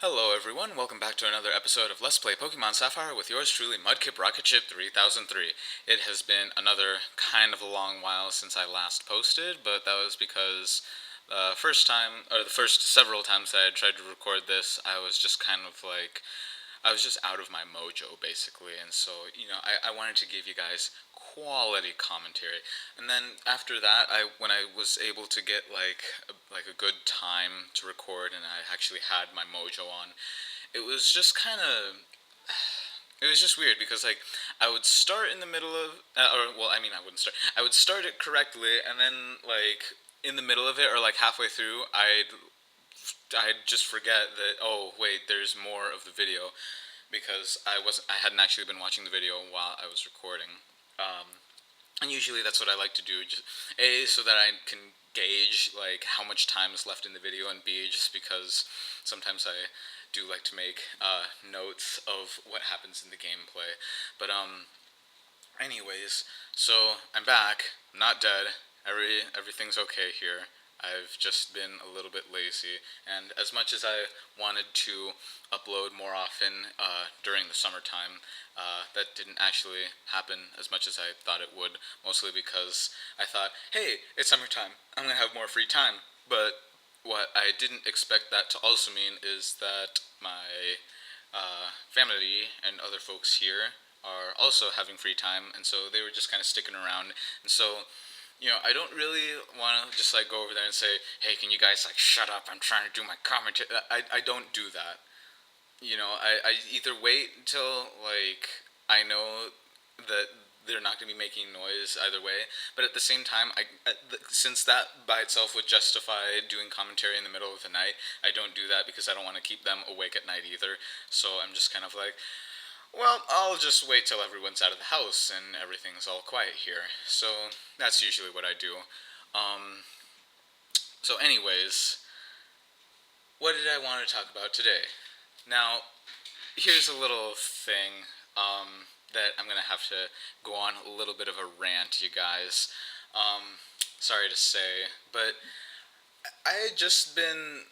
Hello everyone, welcome back to another episode of Let's Play Pokemon Sapphire with yours truly, Mudkip Rocketship 3003. It has been another kind of a long while since I last posted, but that was because the first several times that I tried to record this, I was just I was just out of my mojo, basically, and so, I wanted to give you guys quality commentary. And then after that, when I was able to get a good time to record, and I actually had my mojo on, it was just kind of it was just weird because I would start in the middle of I wouldn't start. I would start it correctly, and then in the middle of it or like halfway through, I'd just forget that, oh wait, there's more of the video, because I hadn't actually been watching the video while I was recording. And usually that's what I like to do, just A, so that I can gauge how much time is left in the video, and B, just because sometimes I do like to make notes of what happens in the gameplay. But anyways, so I'm back. I'm not dead. Everything's okay here. I've just been a little bit lazy, and as much as I wanted to upload more often during the summertime, that didn't actually happen as much as I thought it would, mostly because I thought, hey, it's summertime, I'm going to have more free time. But what I didn't expect that to also mean is that my family and other folks here are also having free time, and so they were just kind of sticking around. And so, I don't really want to just go over there and say, "Hey, can you guys shut up? I'm trying to do my commentary." I don't do that. I either wait until I know that they're not going to be making noise either way, but at the same time, since that by itself would justify doing commentary in the middle of the night, I don't do that because I don't want to keep them awake at night either. So I'm just kind of like, well, I'll just wait till everyone's out of the house and everything's all quiet here. So that's usually what I do. Um, anyways, what did I want to talk about today? Now, here's a little thing that I'm going to have to go on a little bit of a rant, you guys. Um, Sorry to say, but I had just been.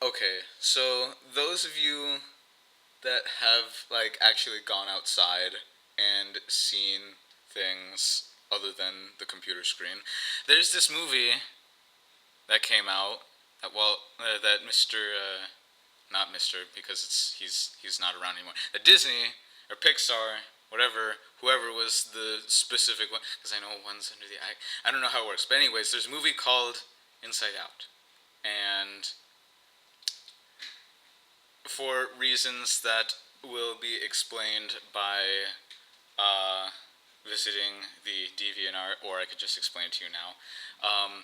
Okay, so those of you that have actually gone outside and seen things other than the computer screen, there's this movie that came out that not Mr. because he's not around anymore. That Disney or Pixar, whoever was the specific one, because I know one's under the act. I don't know how it works, but anyways, there's a movie called Inside Out, and for reasons that will be explained by uh, visiting the DeviantArt, or I could just explain it to you now. Um,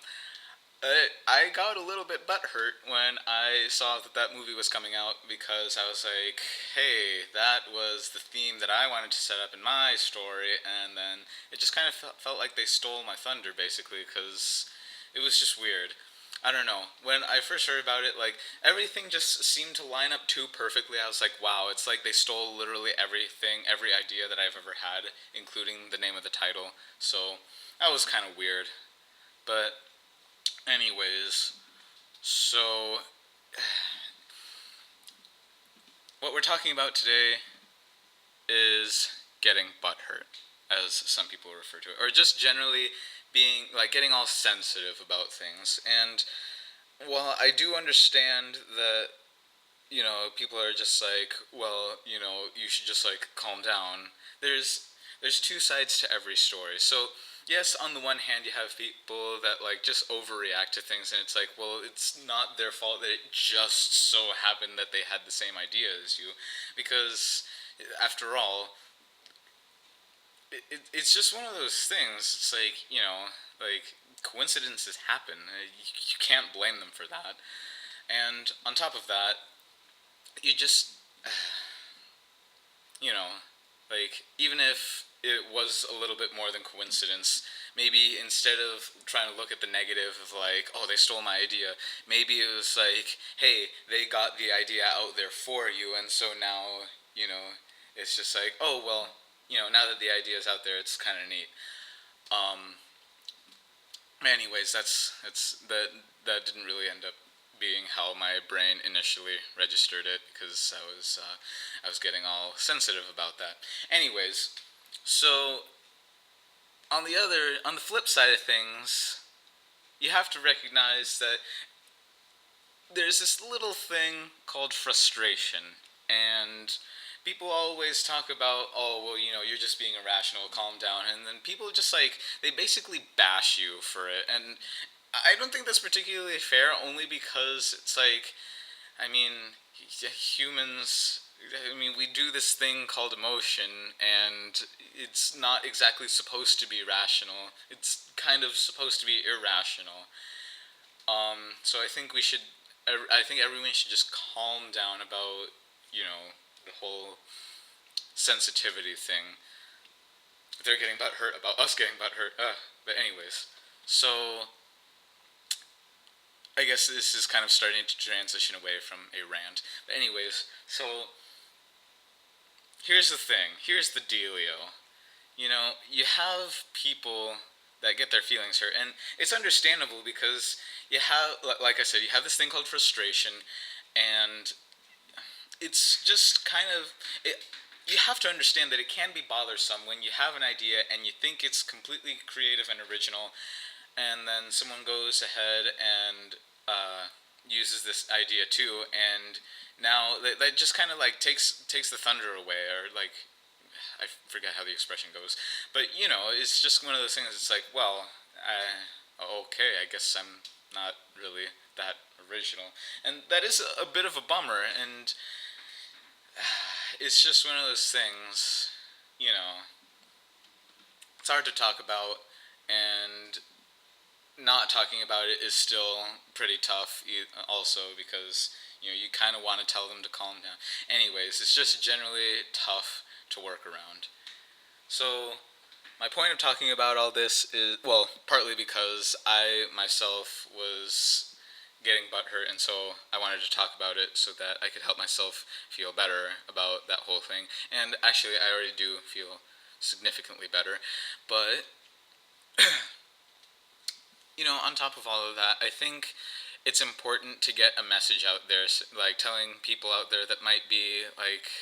I got a little bit butthurt when I saw that movie was coming out, because I was like, hey, that was the theme that I wanted to set up in my story, and then it just kind of felt like they stole my thunder, basically, because it was just weird. I don't know. When I first heard about it, everything just seemed to line up too perfectly. I was like, wow, it's like they stole literally everything, every idea that I've ever had, including the name of the title. So that was kind of weird. But anyways, so what we're talking about today is getting butthurt, as some people refer to it, or just generally being getting all sensitive about things. And while I do understand that people are just well, you should just calm down. There's two sides to every story. So yes, on the one hand, you have people that just overreact to things, and it's well, it's not their fault that it just so happened that they had the same idea as you, because after all, it's just one of those things. It's coincidences happen. You can't blame them for that. And on top of that, you just you know, even if it was a little bit more than coincidence, maybe instead of trying to look at the negative of oh, they stole my idea, maybe it was hey, they got the idea out there for you, and so now, it's just oh, well, now that the idea is out there, it's kind of neat. Um, Anyways, that didn't really end up being how my brain initially registered it, because I was getting all sensitive about that. Anyways, so on the flip side of things, you have to recognize that there's this little thing called frustration, and people always talk about, oh, well, you're just being irrational, calm down, and then people just like they basically bash you for it, and I don't think that's particularly fair, only because it's like, I mean, humans. I mean, we do this thing called emotion, and it's not exactly supposed to be rational. It's kind of supposed to be irrational. So I think we should. I think everyone should just calm down about, the whole sensitivity thing. They're getting butt hurt about us getting butt hurt. But anyways, so I guess this is kind of starting to transition away from a rant. But anyways, so here's the thing. Here's the dealio. You have people that get their feelings hurt, and it's understandable because you have, like I said, you have this thing called frustration, and it's just kind of it. You have to understand that it can be bothersome when you have an idea and you think it's completely creative and original, and then someone goes ahead and uses this idea too, and now that just kind of like takes the thunder away, or like I forget how the expression goes, but it's just one of those things. It's like, well, okay, I guess I'm not really that original, and that is a bit of a bummer, and it's just one of those things. You know, it's hard to talk about, and not talking about it is still pretty tough also, because you kind of want to tell them to calm down. Anyways, it's just generally tough to work around. So my point of talking about all this is, well, partly because I myself was getting butthurt, and so I wanted to talk about it so that I could help myself feel better about that whole thing. And actually, I already do feel significantly better. But on top of all of that, I think it's important to get a message out there, like telling people out there that might be like,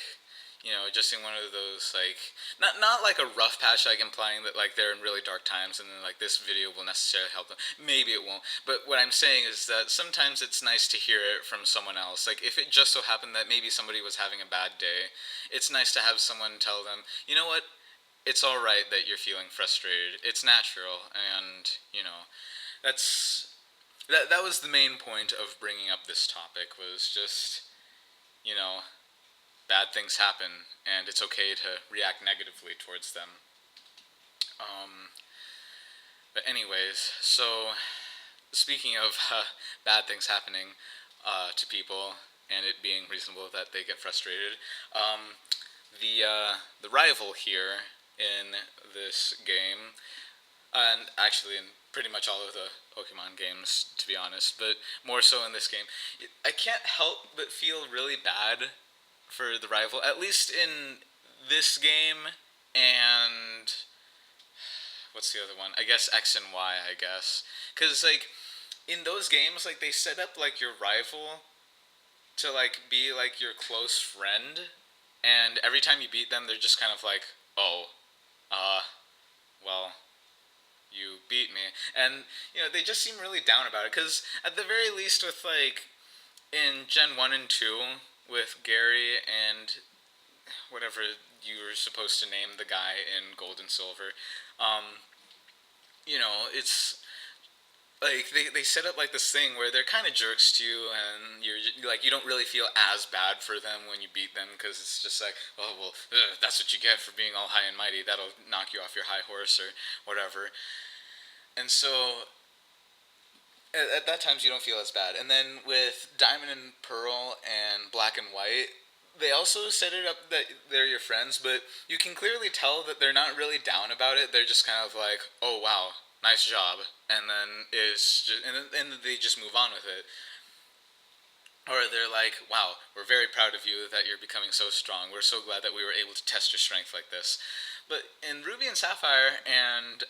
just in one of those, like, not like a rough patch, like implying that like they're in really dark times and then like this video will necessarily help them. Maybe it won't. But what I'm saying is that sometimes it's nice to hear it from someone else. Like if it just so happened that maybe somebody was having a bad day, it's nice to have someone tell them, you know what, it's all right that you're feeling frustrated. It's natural, and that's that was the main point of bringing up this topic, was just, you know, bad things happen, and it's okay to react negatively towards them. Um, but anyways, so speaking of bad things happening to people, and it being reasonable that they get frustrated, the rival here in this game, and actually in pretty much all of the Pokemon games, to be honest, but more so in this game, I can't help but feel really bad for the rival, at least in this game, and what's the other one? I guess X and Y, I guess. Because, like, in those games, like, they set up, like, your rival to, like, be, like, your close friend, and every time you beat them, they're just kind of like, oh, uh, well, you beat me. And, they just seem really down about it, because at the very least with, like, in Gen 1 and 2, with Gary and whatever you were supposed to name the guy in Gold and Silver, it's like they set up like this thing where they're kind of jerks to you, and you're like, you don't really feel as bad for them when you beat them, because it's just like, oh well, that's what you get for being all high and mighty. That'll knock you off your high horse or whatever. And so at that times you don't feel as bad. And then with Diamond and Pearl and Black and White, they also set it up that they're your friends, but you can clearly tell that they're not really down about it. They're just kind of like, oh wow, nice job, and then and they just move on with it. Or they're like, wow, we're very proud of you that you're becoming so strong. We're so glad that we were able to test your strength like this. But in Ruby and Sapphire and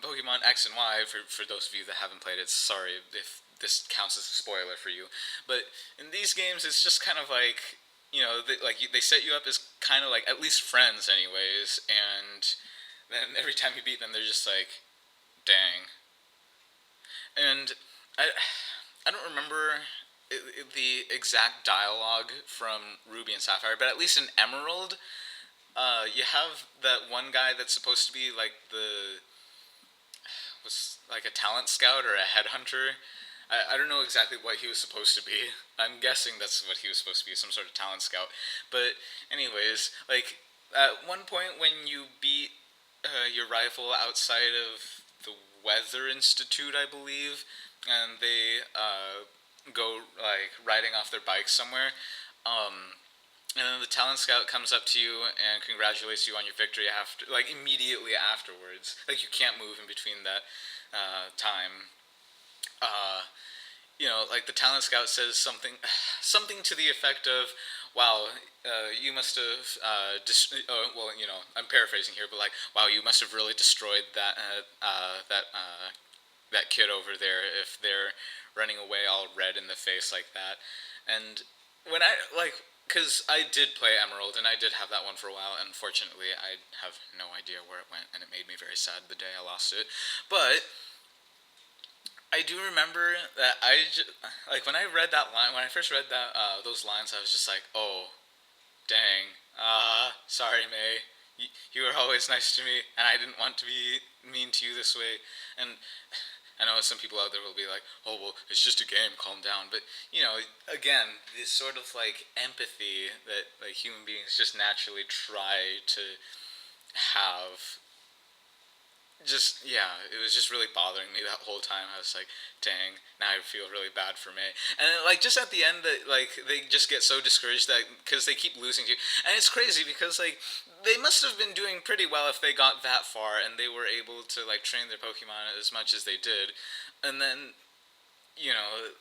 Pokemon X and Y, for those of you that haven't played it, sorry if this counts as a spoiler for you. But in these games, it's just kind of like, they set you up as kind of like at least friends, anyways, and then every time you beat them, they're just like, dang. And I, I don't remember the exact dialogue from Ruby and Sapphire, but at least in Emerald, you have that one guy that's supposed to be like was like a talent scout or a headhunter. I don't know exactly what he was supposed to be. I'm guessing that's what he was supposed to be, some sort of talent scout. But anyways, like at one point when you beat your rival outside of the Weather Institute, I believe, and they go like riding off their bikes somewhere. And then the talent scout comes up to you and congratulates you on your victory after, like immediately afterwards. Like you can't move in between that time. Uh, like the talent scout says something to the effect of, "Wow, you must have well, I'm paraphrasing here, but like, wow, you must have really destroyed that kid over there if they're running away all red in the face like that." And when I like, because I did play Emerald and I did have that one for a while. Unfortunately, I have no idea where it went, and it made me very sad the day I lost it. But I do remember that like when I read that line, when I first read that those lines, I was just like, oh, dang. Sorry, May. You were always nice to me, and I didn't want to be mean to you this way. And I know some people out there will be like, oh, well, it's just a game, calm down. But, again, this sort of like empathy that like human beings just naturally try to have, just, yeah, it was just really bothering me that whole time. I was like, dang, now I feel really bad for May. And then, like, just at the end, that like they just get so discouraged that because they keep losing to you. And it's crazy because like they must have been doing pretty well if they got that far and they were able to like train their Pokemon as much as they did. And then, you know,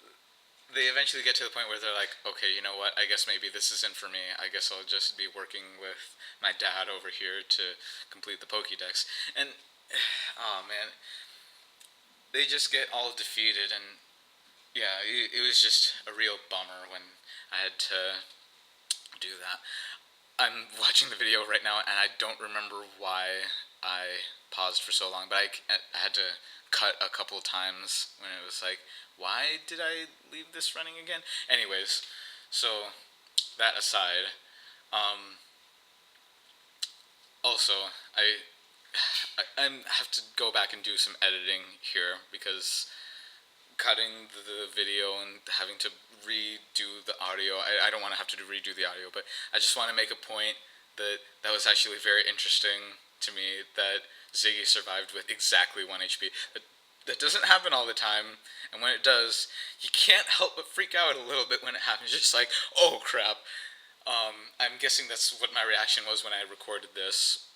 they eventually get to the point where they're like, okay, you know what? I guess maybe this isn't for me. I guess I'll just be working with my dad over here to complete the Pokédex. And oh man, they just get all defeated, and yeah, it was just a real bummer when I had to do that. I'm watching the video right now, and I don't remember why I paused for so long, but I had to cut a couple times when it was like, why did I leave this running again? Anyways, so that aside, um, also I have to go back and do some editing here because cutting the video and having to redo the audio. I don't want to have to redo the audio, but I just want to make a point that was actually very interesting to me that Ziggy survived with exactly 1 HP. That doesn't happen all the time, and when it does, you can't help but freak out a little bit when it happens. You're just like, oh crap. I'm guessing that's what my reaction was when I recorded this.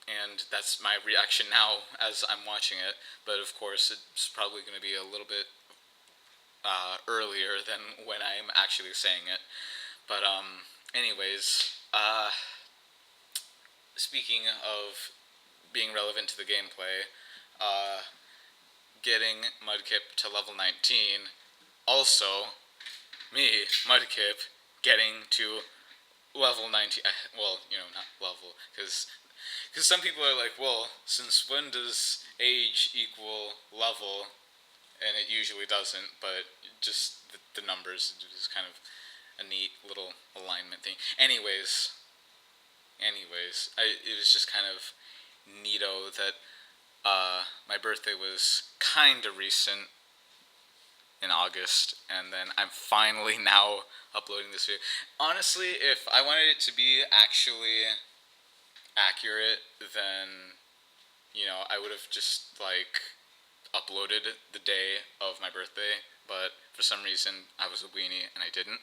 And that's my reaction now as I'm watching it. But of course, it's probably going to be a little bit earlier than when I'm actually saying it. But anyways, speaking of being relevant to the gameplay, getting Mudkip to level 19, also me, Mudkip, getting to level 19. Well, not level, because some people are like, well, since when does age equal level? And it usually doesn't, but just the numbers is kind of a neat little alignment thing. Anyways, it was just kind of neato that my birthday was kind of recent in August, and then I'm finally now uploading this video. Honestly, if I wanted it to be actually accurate, then I would have just like uploaded the day of my birthday, but for some reason I was a weenie and I didn't.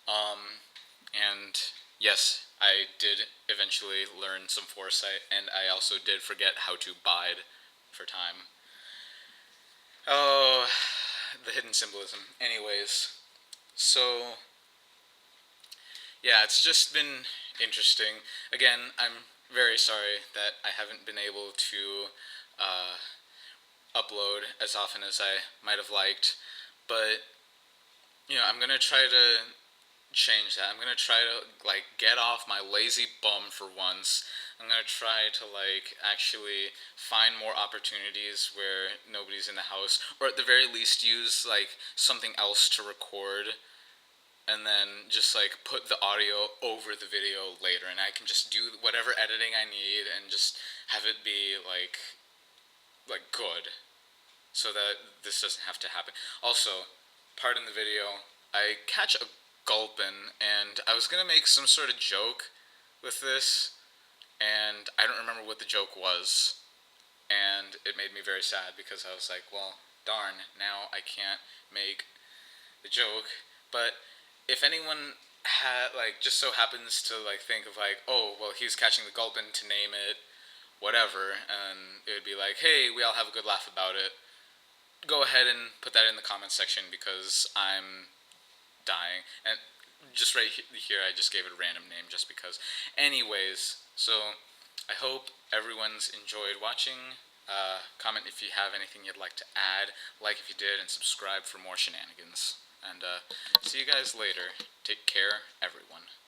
And yes, I did eventually learn some foresight, and I also did forget how to bide for time. Oh, the hidden symbolism. Anyways, so yeah, it's just been interesting. Again, I'm very sorry that I haven't been able to upload as often as I might have liked, But I'm gonna try to change that. I'm gonna try to get off my lazy bum for once. I'm gonna try to actually find more opportunities where nobody's in the house, or at the very least use something else to record, and then just put the audio over the video later, and I can just do whatever editing I need and just have it be good, so that this doesn't have to happen. Also, part in the video, I catch a gulpin, and I was gonna make some sort of joke with this, and I don't remember what the joke was, and it made me very sad because I was like, well, darn, now I can't make the joke. But if anyone just so happens to think of oh, well, he's catching the gulpin to name it whatever, and it would be like, hey, we all have a good laugh about it, go ahead and put that in the comments section because I'm dying. And just right here, I just gave it a random name just because. Anyways, so I hope everyone's enjoyed watching. Comment if you have anything you'd like to add, like if you did, and subscribe for more shenanigans. And see you guys later. Take care, everyone.